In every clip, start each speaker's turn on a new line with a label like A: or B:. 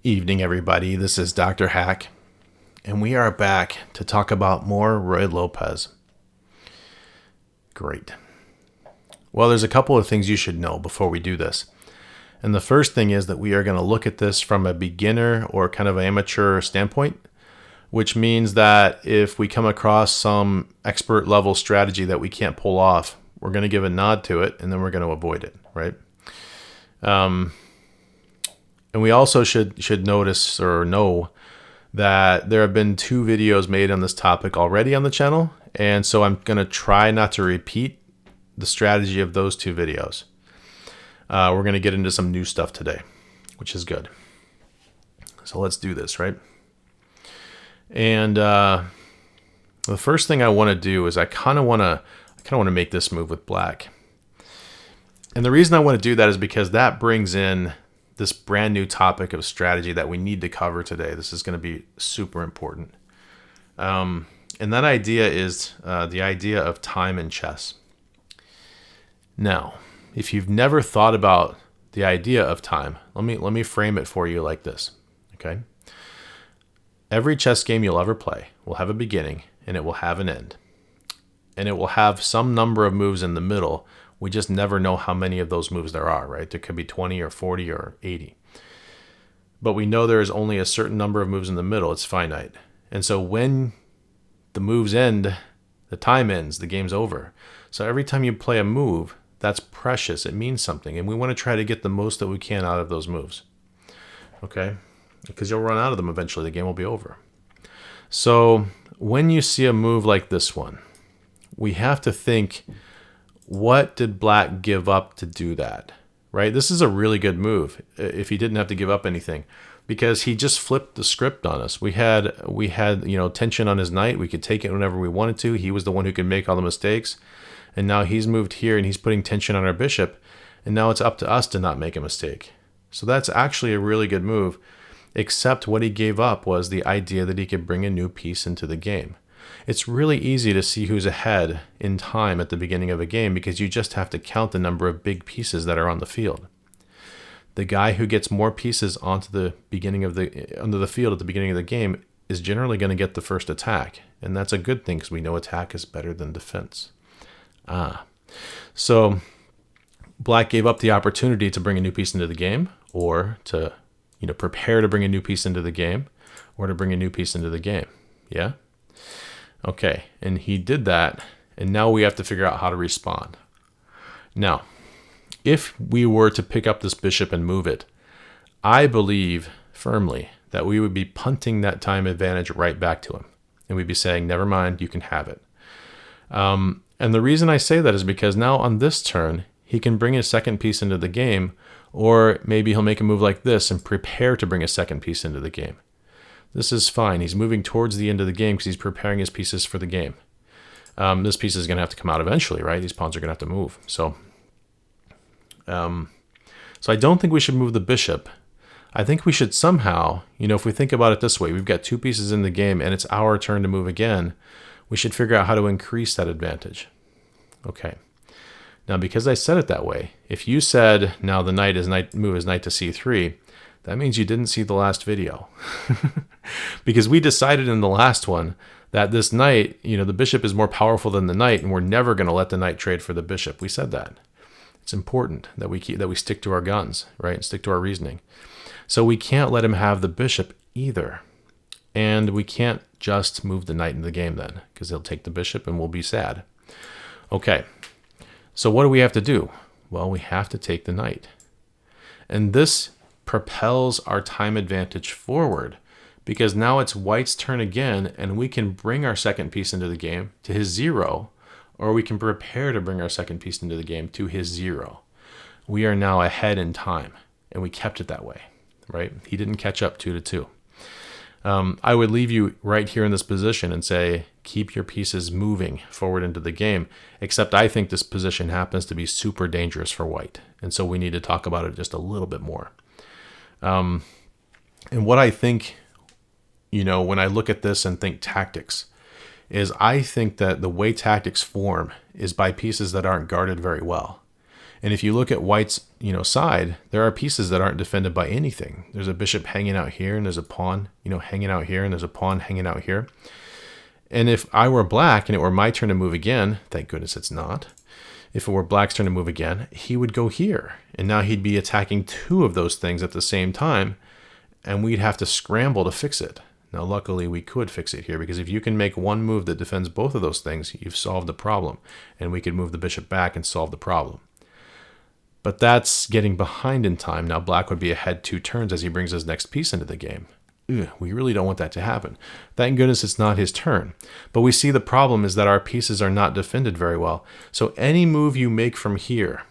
A: Evening, everybody. This is Dr. Hack, and we are back to talk about more Ruy Lopez. Great. Well, there's a couple of things you should know before we do this. And the first thing is that we are going to look at this from a beginner or kind of amateur standpoint, which means that if we come across some expert level strategy that we can't pull off, we're going to give a nod to it, and then we're going to avoid it, right? And we also should notice or know that there have been 2 videos made on this topic already on the channel. And so I'm going to try not to repeat the strategy of those 2 videos. We're going to get into some new stuff today, which is good. So let's do this, right? And the first thing I want to do is I kind of want to make this move with black. And the reason I want to do that is because that brings in this brand new topic of strategy that we need to cover today. This is going to be super important. And that idea is the idea of time in chess. Now, if you've never thought about the idea of time, let me frame it for you like this, okay? Every chess game you'll ever play will have a beginning and it will have an end. And it will have some number of moves in the middle. We just never know how many of those moves there are, right? There could be 20 or 40 or 80. But we know there is only a certain number of moves in the middle. It's finite. And so when the moves end, the time ends, the game's over. So every time you play a move, that's precious. It means something. And we want to try to get the most that we can out of those moves. Okay? Because you'll run out of them eventually. The game will be over. So when you see a move like this one, we have to think, what did black give up to do that, right? This is a really good move if he didn't have to give up anything, because he just flipped the script on us. We had tension on his knight. We could take it whenever we wanted to. He was the one who could make all the mistakes. And now he's moved here and he's putting tension on our bishop. And now it's up to us to not make a mistake. So that's actually a really good move, except what he gave up was the idea that he could bring a new piece into the game. It's really easy to see who's ahead in time at the beginning of a game because you just have to count the number of big pieces that are on the field. The guy who gets more pieces onto the field at the beginning of the game is generally going to get the first attack, and that's a good thing because we know attack is better than defense. So black gave up the opportunity to bring a new piece into the game, or to prepare to bring a new piece into the game, or to bring a new piece into the game. Yeah. Okay, and he did that, and now we have to figure out how to respond. Now, if we were to pick up this bishop and move it, I believe firmly that we would be punting that time advantage right back to him. And we'd be saying, never mind, you can have it. And the reason I say that is because now on this turn, he can bring a second piece into the game, or maybe he'll make a move like this and prepare to bring a second piece into the game. This is fine. He's moving towards the end of the game because he's preparing his pieces for the game. This piece is going to have to come out eventually, right? These pawns are going to have to move. So I don't think we should move the bishop. I think we should somehow, if we think about it this way, we've got 2 pieces in the game and it's our turn to move again. We should figure out how to increase that advantage. Okay. Now, because I said it that way, if you said, now the move his knight to c3, that means you didn't see the last video. Because we decided in the last one that this knight, the bishop is more powerful than the knight, and we're never going to let the knight trade for the bishop. We said that. It's important that we stick to our guns, right? And stick to our reasoning. So we can't let him have the bishop either. And we can't just move the knight into the game then, because he'll take the bishop and we'll be sad. Okay. So what do we have to do? Well, we have to take the knight. And this propels our time advantage forward, because now it's white's turn again, and we can bring our second piece into the game to his 0, or we can prepare to bring our second piece into the game to his 0. We are now ahead in time, and we kept it that way, right? He didn't catch up 2-2. I would leave you right here in this position and say, keep your pieces moving forward into the game, except I think this position happens to be super dangerous for white, and so we need to talk about it just a little bit more. And what I think, when I look at this and think tactics, is I think that the way tactics form is by pieces that aren't guarded very well. And if you look at white's, side, there are pieces that aren't defended by anything. There's a bishop hanging out here, and there's a pawn, hanging out here, and there's a pawn hanging out here. And if I were black and it were my turn to move again, thank goodness it's not. If it were black's turn to move again, he would go here. And now he'd be attacking two of those things at the same time, and we'd have to scramble to fix it. Now, luckily, we could fix it here, because if you can make one move that defends both of those things, you've solved the problem, and we could move the bishop back and solve the problem. But that's getting behind in time. Now, black would be ahead 2 turns as he brings his next piece into the game. We really don't want that to happen. Thank goodness it's not his turn. But we see the problem is that our pieces are not defended very well. So any move you make from here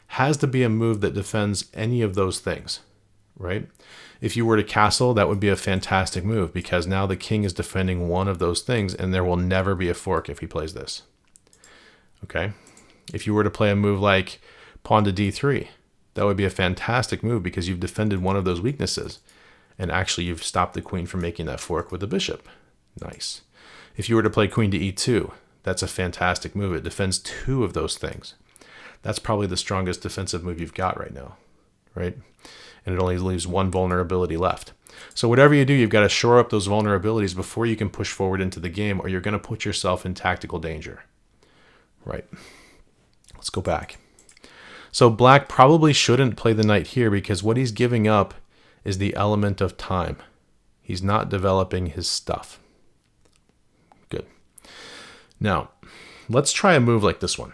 A: has to be a move that defends any of those things, right? If you were to castle, that would be a fantastic move, because now the king is defending one of those things, and there will never be a fork if he plays this. Okay? If you were to play a move like pawn to d3, that would be a fantastic move, because you've defended one of those weaknesses. And actually, you've stopped the queen from making that fork with the bishop. Nice. If you were to play queen to e2, that's a fantastic move. It defends 2 of those things. That's probably the strongest defensive move you've got right now, right? And it only leaves 1 vulnerability left. So whatever you do, you've got to shore up those vulnerabilities before you can push forward into the game, or you're going to put yourself in tactical danger. Right. Let's go back. So black probably shouldn't play the knight here, because what he's giving up is the element of time. He's not developing his stuff. Good. Now, let's try a move like this one.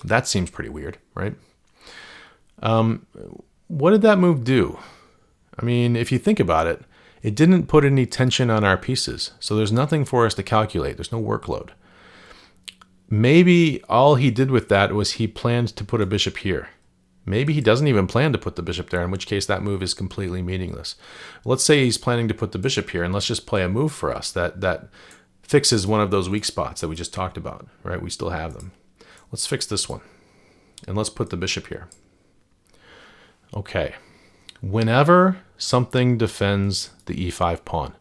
A: That seems pretty weird, right? What did that move do? I mean, if you think about it, it didn't put any tension on our pieces, so there's nothing for us to calculate. There's no workload. Maybe all he did with that was he planned to put a bishop here. Maybe he doesn't even plan to put the bishop there, in which case that move is completely meaningless. Let's say he's planning to put the bishop here, and let's just play a move for us that fixes one of those weak spots that we just talked about, right? We still have them. Let's fix this one, and let's put the bishop here. Okay. Whenever something defends the e5 pawn,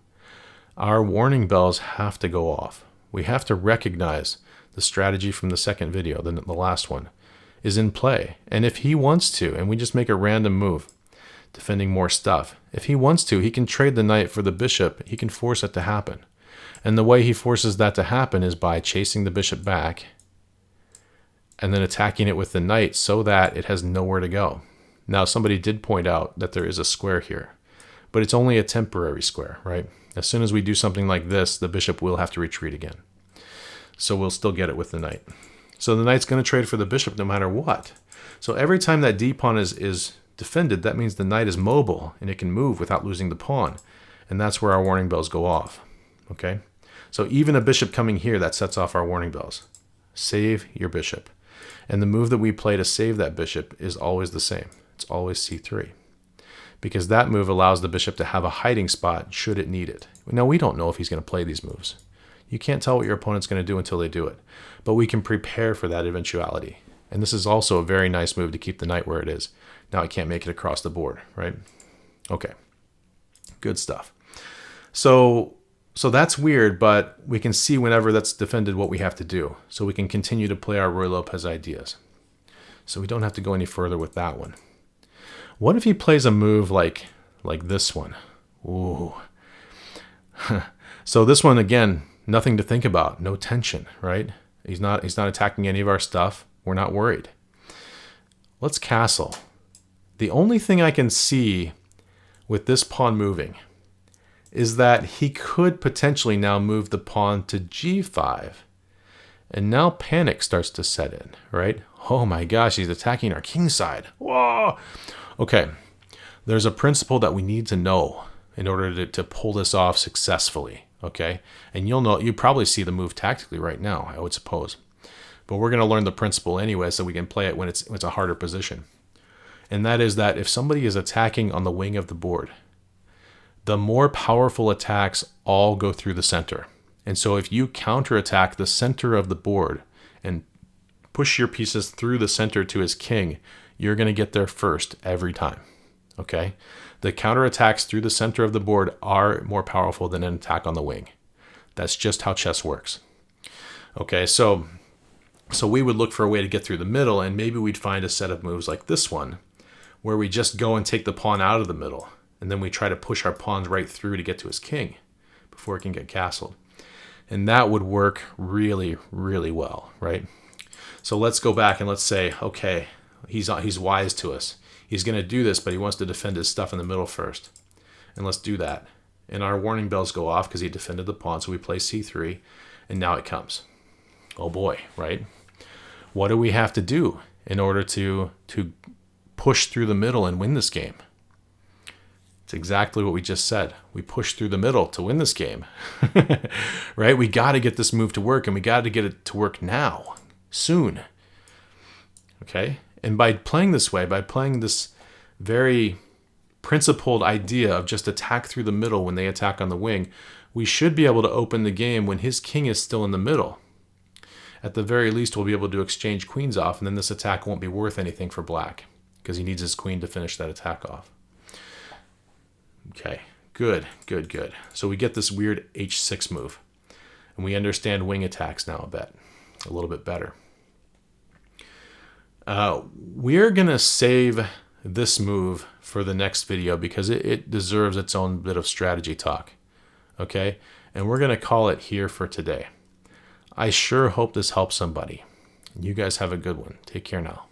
A: our warning bells have to go off. We have to recognize the strategy from the second video, the last one, is in play. And if he wants to, and we just make a random move, defending more stuff, if he wants to, he can trade the knight for the bishop. He can force it to happen. And the way he forces that to happen is by chasing the bishop back and then attacking it with the knight so that it has nowhere to go. Now, somebody did point out that there is a square here, but it's only a temporary square, right? As soon as we do something like this, the bishop will have to retreat again. So we'll still get it with the knight. So the knight's going to trade for the bishop no matter what. So every time that d-pawn is defended, that means the knight is mobile and it can move without losing the pawn. And that's where our warning bells go off. Okay? So even a bishop coming here, that sets off our warning bells. Save your bishop. And the move that we play to save that bishop is always the same. It's always c3. Because that move allows the bishop to have a hiding spot should it need it. Now, we don't know if he's going to play these moves. You can't tell what your opponent's going to do until they do it. But we can prepare for that eventuality. And this is also a very nice move to keep the knight where it is. Now I can't make it across the board, right? Okay. Good stuff. So that's weird, but we can see whenever that's defended what we have to do. So we can continue to play our Ruy Lopez ideas. So we don't have to go any further with that one. What if he plays a move like this one? Ooh. So this one, again, nothing to think about. No tension, right? He's not attacking any of our stuff. We're not worried. Let's castle. The only thing I can see with this pawn moving is that he could potentially now move the pawn to g5. And now panic starts to set in, right? Oh my gosh, he's attacking our king side. Whoa! Okay, there's a principle that we need to know in order to pull this off successfully, okay? And you probably see the move tactically right now, I would suppose. But we're going to learn the principle anyway so we can play it when it's a harder position. And that is that if somebody is attacking on the wing of the board, the more powerful attacks all go through the center. And so if you counterattack the center of the board and push your pieces through the center to his king, you're going to get there first every time. Okay? The counterattacks through the center of the board are more powerful than an attack on the wing. That's just how chess works. Okay, so So we would look for a way to get through the middle, and maybe we'd find a set of moves like this one, where we just go and take the pawn out of the middle, and then we try to push our pawns right through to get to his king before it can get castled. And that would work really, really well, right? So let's go back and let's say, okay, he's wise to us. He's going to do this, but he wants to defend his stuff in the middle first. And let's do that. And our warning bells go off because he defended the pawn, so we play c3, and now it comes. Oh boy, right? What do we have to do in order to push through the middle and win this game? It's exactly what we just said. We push through the middle to win this game, right? We got to get this move to work, and we got to get it to work now, soon. Okay? And by playing this way, by playing this very principled idea of just attack through the middle when they attack on the wing, we should be able to open the game when his king is still in the middle. At the very least, we'll be able to exchange queens off, and then this attack won't be worth anything for black because he needs his queen to finish that attack off. Okay, good, good, good. So we get this weird h6 move, and we understand wing attacks now a little bit better. We're going to save this move for the next video because it deserves its own bit of strategy talk. Okay, and we're going to call it here for today. I sure hope this helps somebody. You guys have a good one. Take care now.